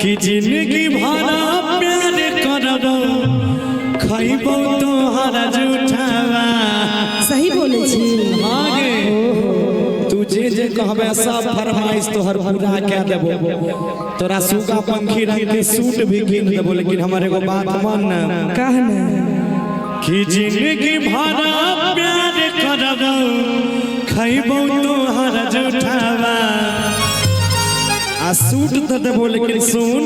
कि जिंदगी भरा प्यार करबो खइबो तोहरा झूठावा। सही बोले छी। आगे तू जे कहबे सब फरमाइश तोहर पूरा क्या देबो। तोरा सुगा पंखी रंग के सूट भी कीन देबो, लेकिन हमारे को बात मान कहना कि जिंदगी भरा प्यार करबो खइबो तोहरा झूठावा। आ सूट तो देबो, लेकिन सुन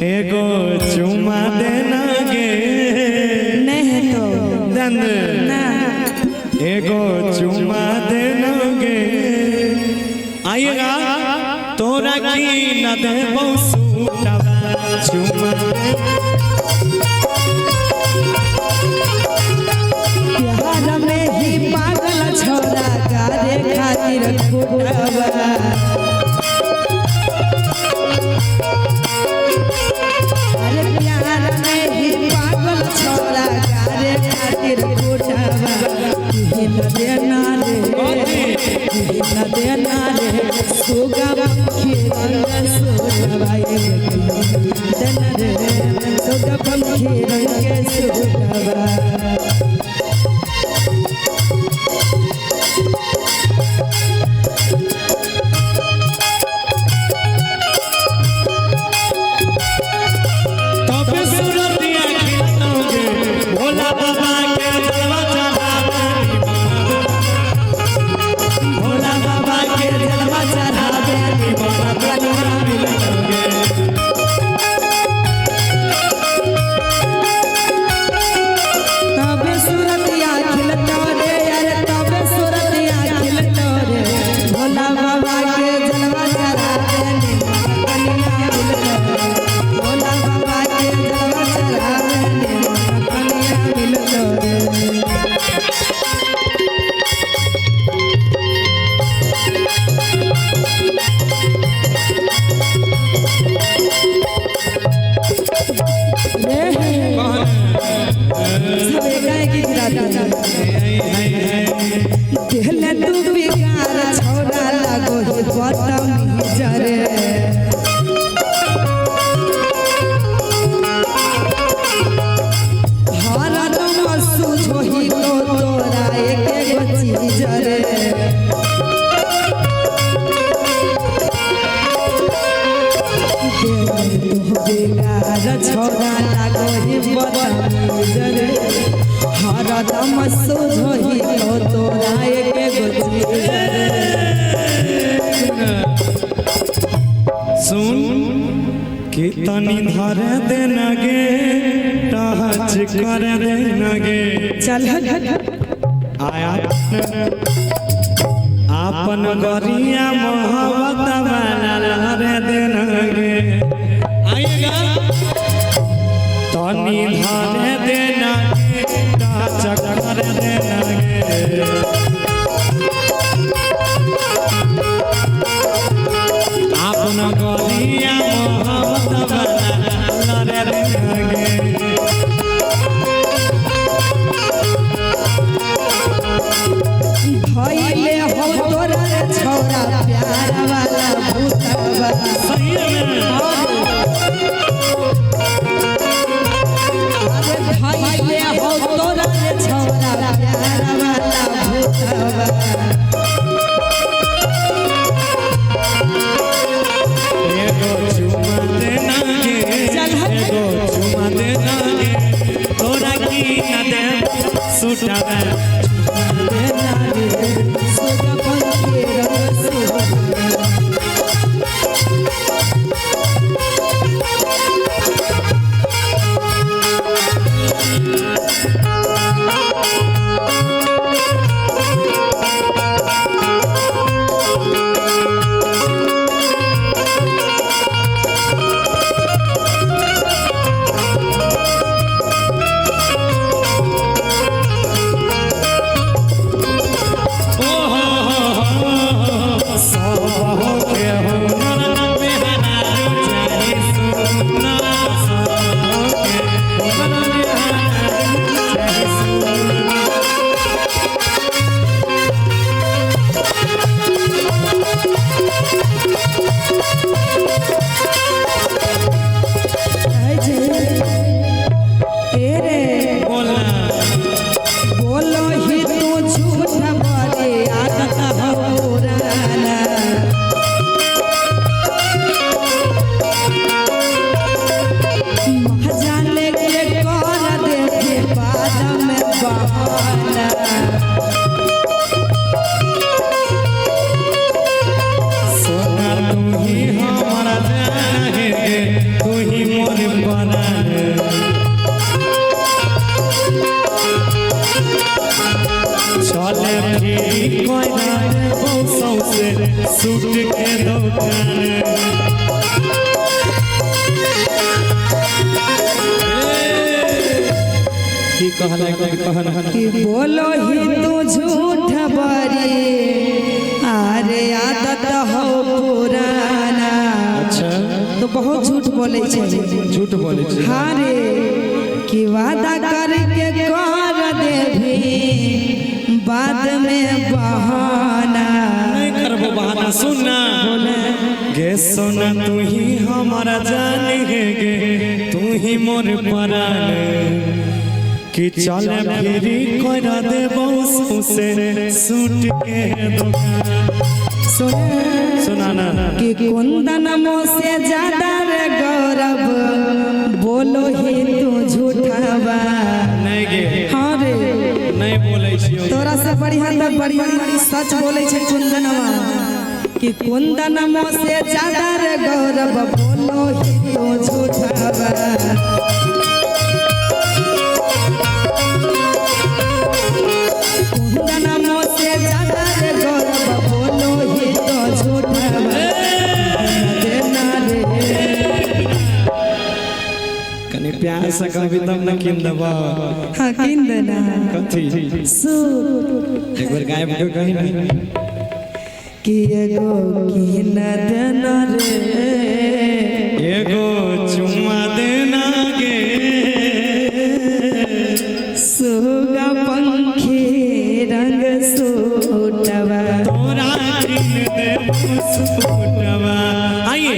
एगो चुमा देना गे। नहीं तो दंद ना एगो चुमा देना गे। आएगा तोरा की न देबो सूटवा चुमा प्यार में ही पागल छोरा गारे खातिर खोटवा। अरे प्यार में ही पागल छोरा गारे खातिर खोटवा। न देना रे न देना रे सुगा पंखी रंग सोटवा। देना रे सुगा पंखी रंग सोटवा। सुन कि तनी धर देना गे टच कर देना गे। चल आया आपन गरिया मोहब्बत वाला लहर देना गे। आएगा तनी धर देना टच कर देना गे। अपना गरिया मोहब्बत वाला लहर देना गे। भइले हो तोरा छोरा प्यार वाला भूतवा। सही में अरे भइले हो तोरा छोरा प्यार वाला भूतवा। एगो चुमा देना गे, एगो चुमा देना गे। तोरा की न देब सूटवा देना रे सुगा पंखी रंग सोटवा। की कहना कि बोलो ही तू झूठ बरी अरे आदत हो पुराना। अच्छा तो बहुत झूठ बोले छे। झूठ बोले छी हाँ रे कि वादा करके कर देभी बाद में बहाना। नहीं करबो बहाना। सुनना गे सोना तू ही हमारा जान गे तू ही मोर परान कि चल फिरी कर देबो से सूट के दुकान। सुनाना कि कुंदन से ज्यादा रे गौरव बोलो ही तू झूठावा। नहीं गे हाँ रे नहीं बोले छियो तोरा से बढ़िया तो बढ़िया सच बोले छे कुंदनवा कि कुंदन से ज्यादा रे गौरव बोलो ही तू झूठावा। कुंदन से ज्यादा रे गौरव बोलो ही तो झूठावा। देना रे कनी प्यार से कहबी तब न किन देबो। हाँ किन देना कथी सूट एक बार गायब के कही ना कि एगो किन देना रे एगो चुम्मा देना गे सुगा पंखी रंग सूटवा। तोरा किन देबो सूटवा। आइए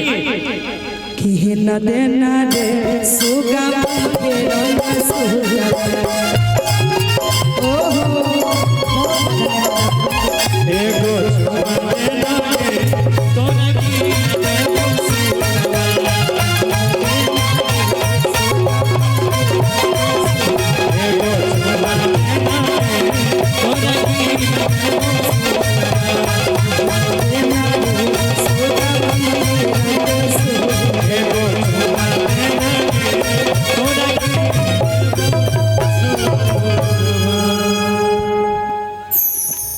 किन देना रे सुगा पंखी रंग सूटवा।